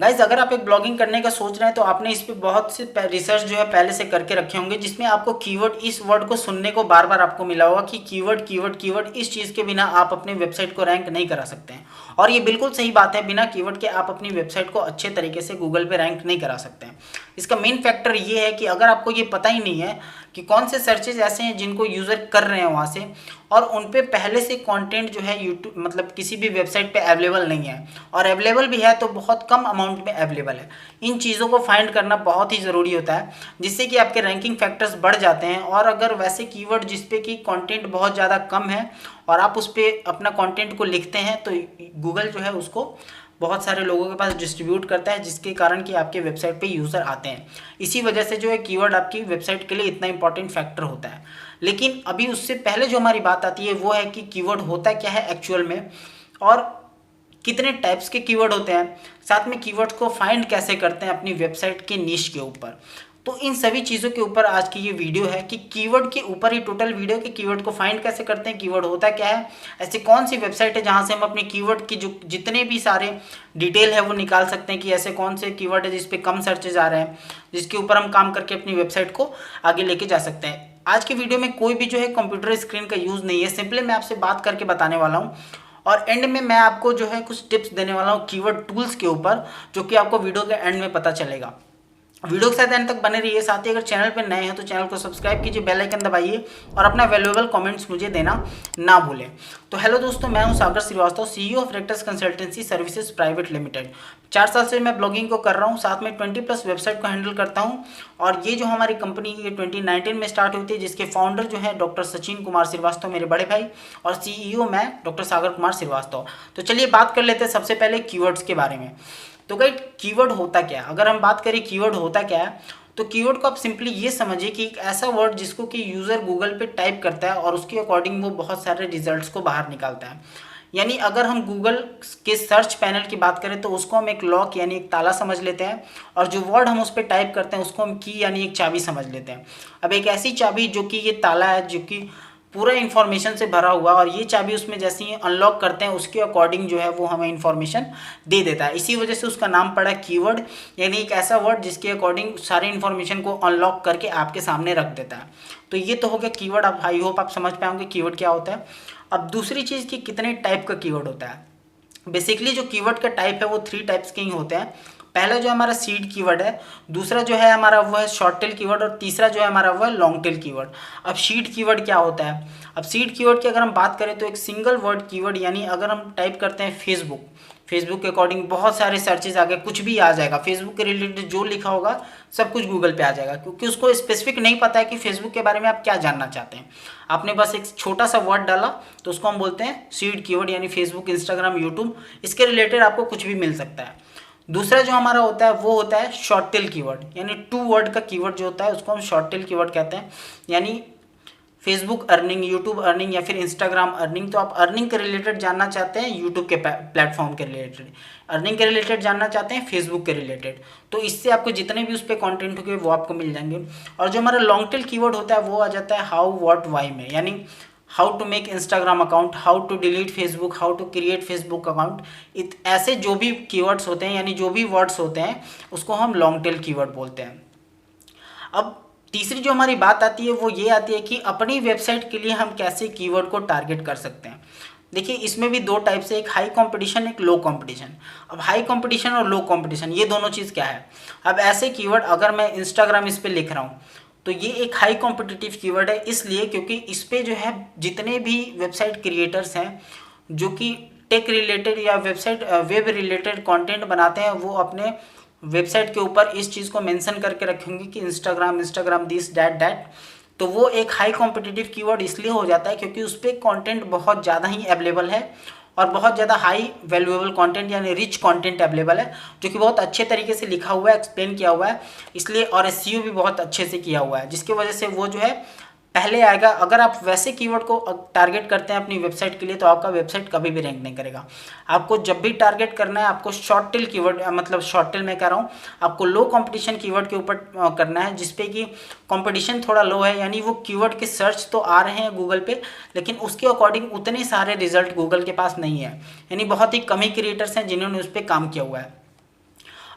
Guys अगर आप एक ब्लॉगिंग करने का सोच रहे हैं तो आपने इस पे बहुत से रिसर्च जो है पहले से करके रखे होंगे, जिसमें आपको कीवर्ड, इस वर्ड को सुनने को बार बार आपको मिला होगा कि कीवर्ड कीवर्ड कीवर्ड, इस चीज़ के बिना आप अपनी वेबसाइट को रैंक नहीं करा सकते हैं। और ये बिल्कुल सही बात है, बिना कीवर्ड के आप अपनी वेबसाइट को अच्छे तरीके से गूगल पे रैंक नहीं करा सकते हैं। इसका मेन फैक्टर ये है कि अगर आपको ये पता ही नहीं है कि कौन से सर्चेज ऐसे हैं जिनको यूज़र कर रहे हैं वहाँ से, और उन पे पहले से कंटेंट जो है यूट्यूब मतलब किसी भी वेबसाइट पे अवेलेबल नहीं है, और अवेलेबल भी है तो बहुत कम अमाउंट में अवेलेबल है। इन चीज़ों को फाइंड करना बहुत ही ज़रूरी होता है, जिससे कि आपके रैंकिंग फैक्टर्स बढ़ जाते हैं। और अगर वैसे कीवर्ड जिस पे कि कंटेंट बहुत ज़्यादा कम है और आप उस पर अपना कंटेंट को लिखते हैं, तो गूगल जो है उसको बहुत सारे लोगों के पास डिस्ट्रीब्यूट करता है, जिसके कारण कि आपके वेबसाइट पे यूज़र आते हैं। इसी वजह से जो है कीवर्ड आपकी वेबसाइट के लिए इतना इंपॉर्टेंट फैक्टर होता है। लेकिन अभी उससे पहले जो हमारी बात आती है वो है कि कीवर्ड होता क्या है एक्चुअल में, और कितने टाइप्स के कीवर्ड होते हैं, साथ में कीवर्ड्स को फाइंड कैसे करते हैं अपनी वेबसाइट के निश के ऊपर। तो इन सभी चीज़ों के ऊपर आज की ये वीडियो है कि कीवर्ड के ऊपर ही टोटल वीडियो कि कीवर्ड को फाइंड कैसे करते हैं, कीवर्ड होता क्या है, ऐसे कौन सी वेबसाइट है जहां से हम अपने कीवर्ड की जो जितने भी सारे डिटेल है वो निकाल सकते हैं, कि ऐसे कौन से कीवर्ड है जिस पे कम सर्चेज आ रहे हैं, जिसके ऊपर हम काम करके अपनी वेबसाइट को आगे लेके जा सकते हैं। आज की वीडियो में कोई भी जो है कंप्यूटर स्क्रीन का यूज़ नहीं है, सिंपली मैं आपसे बात करके बताने वाला हूँ। और एंड में मैं आपको जो है कुछ टिप्स देने वाला हूँ कीवर्ड टूल्स के ऊपर, जो कि आपको वीडियो के एंड में पता चलेगा। वीडियो के साथ एंड तक बने रहिए। साथ ही अगर चैनल पर नए हैं तो चैनल को सब्सक्राइब कीजिए, बेल आइकन दबाइए और अपना वैल्यूएबल कमेंट्स मुझे देना ना भूलें। तो हेलो दोस्तों, मैं हूं Sagar Srivastava, CEO of Rectus consultancy services private limited. 4 साल से मैं ब्लॉगिंग को कर रहा हूं, साथ में 20+ वेबसाइट को हैंडल करता हूं। और ये जो हमारी कंपनी ये 2019 में स्टार्ट हुई थी, जिसके फाउंडर जो है डॉक्टर सचिन कुमार श्रीवास्तव मेरे बड़े भाई, और सीईओ मैं डॉक्टर सागर कुमार श्रीवास्तव। तो चलिए बात कर लेते हैं सबसे पहले कीवर्ड्स के बारे में। तो गाइस कीवर्ड होता क्या है, अगर हम बात करें कीवर्ड होता क्या है, तो कीवर्ड को आप सिंपली ये समझिए कि एक ऐसा वर्ड जिसको कि यूज़र गूगल पे टाइप करता है और उसके अकॉर्डिंग वो बहुत सारे रिजल्ट्स को बाहर निकालता है। यानी अगर हम गूगल के सर्च पैनल की बात करें तो उसको हम एक लॉक यानी एक ताला समझ लेते हैं, और जो वर्ड हम उस पर टाइप करते हैं उसको हम की यानी एक चाबी समझ लेते हैं। अब एक ऐसी चाबी जो कि ये ताला है, जो कि पूरा इन्फॉर्मेशन से भरा हुआ, और ये चाबी उसमें जैसे ही अनलॉक करते हैं उसके अकॉर्डिंग जो है वो हमें इन्फॉर्मेशन दे देता है। इसी वजह से उसका नाम पड़ा कीवर्ड, यानी एक ऐसा वर्ड जिसके अकॉर्डिंग सारे इन्फॉर्मेशन को अनलॉक करके आपके सामने रख देता है। तो ये तो हो गया कीवर्ड। अब आई होप आप समझ पाएंगे कीवर्ड क्या होता है। अब दूसरी चीज़ कि कितने टाइप का कीवर्ड होता है। बेसिकली जो कीवर्ड का टाइप है वो 3 टाइप्स के ही होते हैं। पहला जो हमारा सीड कीवर्ड है, दूसरा जो है हमारा वो है शॉर्ट टेल कीवर्ड, और तीसरा जो है हमारा वो है लॉन्ग टेल कीवर्ड। अब सीड कीवर्ड क्या होता है। अब सीड कीवर्ड की अगर हम बात करें तो एक सिंगल वर्ड कीवर्ड, यानी अगर हम टाइप करते हैं फेसबुक, फेसबुक के अकॉर्डिंग बहुत सारे सर्चेज आ गए, कुछ भी आ जाएगा, फेसबुक के रिलेटेड जो लिखा होगा सब कुछ गूगल पे आ जाएगा, क्योंकि उसको स्पेसिफिक नहीं पता है कि फेसबुक के बारे में आप क्या जानना चाहते हैं। आपने बस एक छोटा सा वर्ड डाला तो उसको हम बोलते हैं सीड कीवर्ड, यानी फेसबुक, इंस्टाग्राम, यूट्यूब, इसके रिलेटेड आपको कुछ भी मिल सकता है। दूसरा जो हमारा होता है वो होता है शॉर्ट टेल कीवर्ड, यानी 2 वर्ड का कीवर्ड जो होता है उसको हम शॉर्ट टेल कीवर्ड कहते हैं। यानी फेसबुक अर्निंग, यूट्यूब अर्निंग या फिर इंस्टाग्राम अर्निंग, तो आप अर्निंग के रिलेटेड जानना चाहते हैं यूट्यूब के प्लेटफॉर्म के रिलेटेड, अर्निंग के रिलेटेड जानना चाहते हैं फेसबुक के रिलेटेड, तो इससे आपको जितने भी उस पर कॉन्टेंट होंगे वो आपको मिल जाएंगे। और जो हमारा लॉन्ग टेल कीवर्ड होता है वो आ जाता है हाउ, व्हाट, वाई में, यानी how to make Instagram account, how to delete Facebook, how to create Facebook account, ऐसे जो भी कीवर्ड्स होते हैं यानी जो भी वर्ड्स होते हैं उसको हम लॉन्ग टेल कीवर्ड बोलते हैं। अब तीसरी जो हमारी बात आती है वो ये आती है कि अपनी वेबसाइट के लिए हम कैसे कीवर्ड को टारगेट कर सकते हैं। देखिए इसमें भी 2 टाइप से, एक हाई कंपटीशन, एक लो कंपटीशन। अब हाई कंपटीशन और लो कंपटीशन ये दोनों चीज़ क्या है। अब ऐसे कीवर्ड अगर मैं इंस्टाग्राम इस पे लिख रहा हूँ तो ये एक हाई कॉम्पिटिटिव कीवर्ड है, इसलिए क्योंकि इस पे जो है जितने भी वेबसाइट क्रिएटर्स हैं जो कि टेक रिलेटेड या वेबसाइट वेब रिलेटेड कंटेंट बनाते हैं, वो अपने वेबसाइट के ऊपर इस चीज़ को मेंशन करके रखेंगे कि इंस्टाग्राम दिस डैट डैट। तो वो एक हाई कॉम्पिटिटिव कीवर्ड इसलिए हो जाता है क्योंकि उस पर कंटेंट बहुत ज़्यादा ही अवेलेबल है, और बहुत ज़्यादा हाई वैल्यूएबल कंटेंट यानी रिच कंटेंट अवेलेबल है, जो कि बहुत अच्छे तरीके से लिखा हुआ है, एक्सप्लेन किया हुआ है इसलिए, और एसईओ भी बहुत अच्छे से किया हुआ है, जिसकी वजह से वो जो है पहले आएगा। अगर आप वैसे कीवर्ड को टारगेट करते हैं अपनी वेबसाइट के लिए तो आपका वेबसाइट कभी भी रैंक नहीं करेगा। आपको जब भी टारगेट करना है आपको शॉर्ट टेल कीवर्ड, मतलब शॉर्ट टेल मैं कह रहा हूँ, आपको लो कंपटीशन कीवर्ड के ऊपर करना है, जिसपे कि कंपटीशन थोड़ा लो है, यानी वो कीवर्ड के सर्च तो आ रहे हैं गूगल पे लेकिन उसके अकॉर्डिंग उतने सारे रिजल्ट गूगल के पास नहीं है, यानी बहुत ही कम ही क्रिएटर्स हैं जिन्होंने उस पर काम किया हुआ है।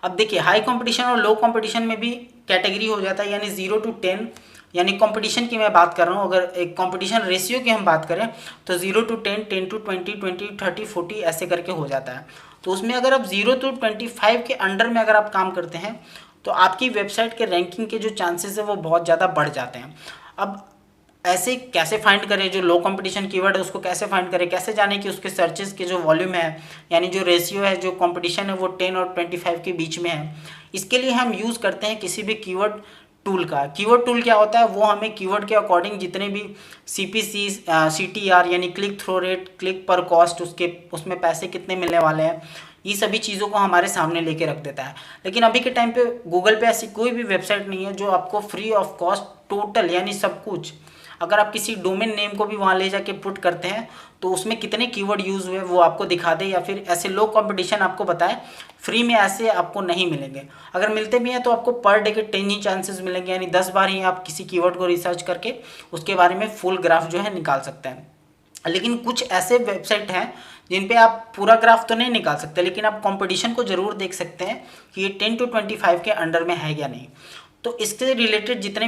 अब देखिए हाई कंपटीशन और लो कंपटीशन में भी कैटेगरी हो जाता है, यानी 0 to 10, यानी कंपटीशन की मैं बात कर रहा हूँ। अगर एक कंपटीशन रेशियो की हम बात करें तो 0 to 10, 10 to 20, 20 to 30, 40 ऐसे करके हो जाता है। तो उसमें अगर आप 0 to 25 के अंडर में अगर आप काम करते हैं तो आपकी वेबसाइट के रैंकिंग के जो चांसेस है वो बहुत ज़्यादा बढ़ जाते हैं। अब ऐसे कैसे फाइंड करें, जो लो कंपटीशन कीवर्ड है उसको कैसे फाइंड करें, कैसे जाने कि उसके सर्चेस के जो वॉल्यूम है यानी जो रेशियो है, जो कंपटीशन है वो 10 और 25 के बीच में है। इसके लिए हम यूज़ करते हैं किसी भी कीवर्ड टूल का। कीवर्ड टूल क्या होता है, वो हमें कीवर्ड के अकॉर्डिंग जितने भी CPC, CTR यानी क्लिक थ्रू रेट, क्लिक पर कॉस्ट, उसमें पैसे कितने मिलने वाले हैं, ये सभी चीज़ों को हमारे सामने लेके रख देता है। लेकिन अभी के टाइम पे गूगल पे ऐसी कोई भी वेबसाइट नहीं है जो आपको फ्री ऑफ कॉस्ट टोटल यानी सब कुछ, अगर आप किसी डोमेन नेम को भी वहाँ ले जाके पुट करते हैं तो उसमें कितने कीवर्ड यूज़ हुए वो आपको दिखा दे, या फिर ऐसे लो कंपटीशन आपको बताए, फ्री में ऐसे आपको नहीं मिलेंगे। अगर मिलते भी हैं तो आपको पर डे के 10 ही चांसेस मिलेंगे, यानी 10 बार ही आप किसी कीवर्ड को रिसर्च करके उसके बारे में फुल ग्राफ जो है निकाल सकते हैं। लेकिन कुछ ऐसे वेबसाइट हैं जिन पे आप पूरा ग्राफ तो नहीं निकाल सकते, लेकिन आप कंपटीशन को ज़रूर देख सकते हैं कि ये 10 to 25 के अंडर में है या नहीं। तो इससे रिलेटेड जितने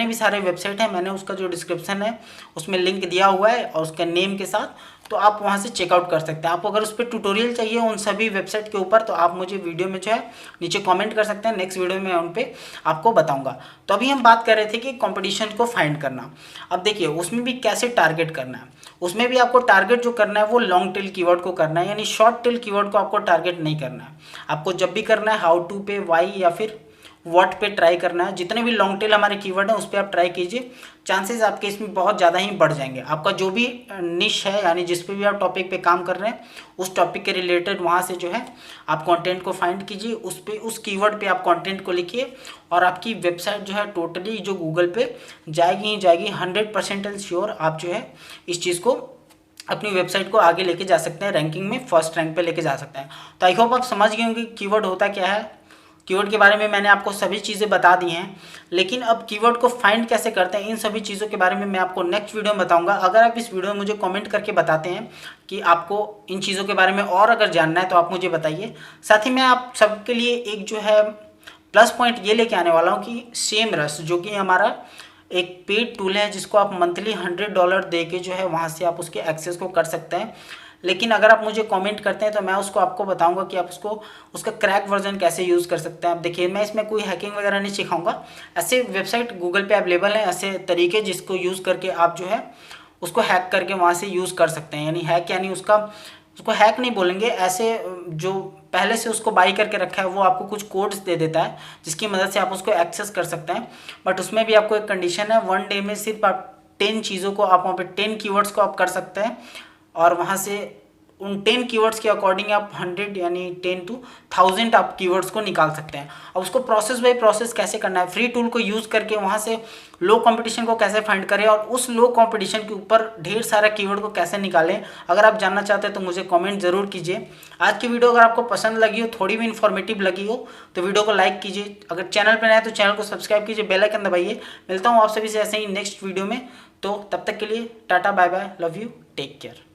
भी सारे वेबसाइट हैं, मैंने उसका जो डिस्क्रिप्शन है उसमें लिंक दिया हुआ है और उसका नेम के साथ, तो आप वहां से चेकआउट कर सकते हैं। आपको अगर उस पर ट्यूटोरियल चाहिए उन सभी वेबसाइट के ऊपर तो आप मुझे वीडियो में जो है नीचे कमेंट कर सकते हैं, नेक्स्ट वीडियो में उन पर आपको बताऊंगा। तो अभी हम बात कर रहे थे कि कंपटीशन को फाइंड करना। अब देखिए उसमें भी कैसे टारगेट करना है, उसमें भी आपको टारगेट जो करना है वो लॉन्ग टेल कीवर्ड को करना है, यानी शॉर्ट टेल कीवर्ड को आपको टारगेट नहीं करना है। आपको जब भी करना है हाउ टू पे, वाई या फिर व्हाट पे ट्राई करना है। जितने भी लॉन्ग टेल हमारे कीवर्ड हैं उस पर आप ट्राई कीजिए, चांसेस आपके इसमें बहुत ज़्यादा ही बढ़ जाएंगे। आपका जो भी निश है यानी जिस पे भी आप टॉपिक पे काम कर रहे हैं उस टॉपिक के रिलेटेड वहाँ से जो है आप कंटेंट को फाइंड कीजिए, उस कीवर्ड पे आप कंटेंट को लिखिए और आपकी वेबसाइट जो है टोटली जो गूगल पे जाएगी ही जाएगी। 100% श्योर आप जो है इस चीज़ को अपनी वेबसाइट को आगे लेके जा सकते हैं, रैंकिंग में फर्स्ट रैंक पे लेके जा सकते हैं। तो आई होप आप समझ गए होंगे कीवर्ड होता क्या है। कीवर्ड के बारे में मैंने आपको सभी चीज़ें बता दी हैं, लेकिन अब कीवर्ड को फाइंड कैसे करते हैं इन सभी चीज़ों के बारे में मैं आपको नेक्स्ट वीडियो में बताऊंगा। अगर आप इस वीडियो में मुझे कमेंट करके बताते हैं कि आपको इन चीज़ों के बारे में और अगर जानना है तो आप मुझे बताइए। साथ ही मैं आप सबके लिए एक जो है प्लस पॉइंट ये लेके आने वाला हूँ कि सेमरस जो कि हमारा एक पेड टूल है जिसको आप मंथली $100 दे के जो है वहाँ से आप उसके एक्सेस को कर सकते हैं। लेकिन अगर आप मुझे कमेंट करते हैं तो मैं उसको आपको बताऊंगा कि आप उसका क्रैक वर्जन कैसे यूज़ कर सकते हैं। आप देखिए मैं इसमें कोई हैकिंग वगैरह नहीं सिखाऊंगा, ऐसे वेबसाइट गूगल पे अवेलेबल हैं, ऐसे तरीके जिसको यूज़ करके आप जो है उसको हैक करके वहाँ से यूज़ कर सकते हैं। यानी हैक यानी उसको हैक नहीं बोलेंगे, ऐसे जो पहले से उसको बाई करके रखा है वो आपको कुछ कोड्स दे देता है जिसकी मदद से आप उसको एक्सेस कर सकते हैं। बट उसमें भी आपको एक कंडीशन है, 1 डे में सिर्फ आप 10 चीज़ों को आप वहाँ पे 10 कीवर्ड्स को आप कर सकते हैं और वहाँ से उन 10 कीवर्ड्स के अकॉर्डिंग आप 100 यानी 10 to 1000 आप कीवर्ड्स को निकाल सकते हैं। अब उसको प्रोसेस बाय प्रोसेस कैसे करना है, फ्री टूल को यूज़ करके वहाँ से लो कंपटीशन को कैसे फाइंड करें और उस लो कंपटीशन के ऊपर ढेर सारा कीवर्ड को कैसे निकालें, अगर आप जानना चाहते हैं तो मुझे कमेंट ज़रूर कीजिए। आज की वीडियो अगर आपको पसंद लगी हो, थोड़ी भी इन्फॉर्मेटिव लगी हो तो वीडियो को लाइक कीजिए। अगर चैनल पर नए हैं तो चैनल को सब्सक्राइब कीजिए, बेल आइकन दबाइए। मिलता हूँ आप सभी से ऐसे ही नेक्स्ट वीडियो में, तो तब तक के लिए ta-ta bye bye, love you, take care.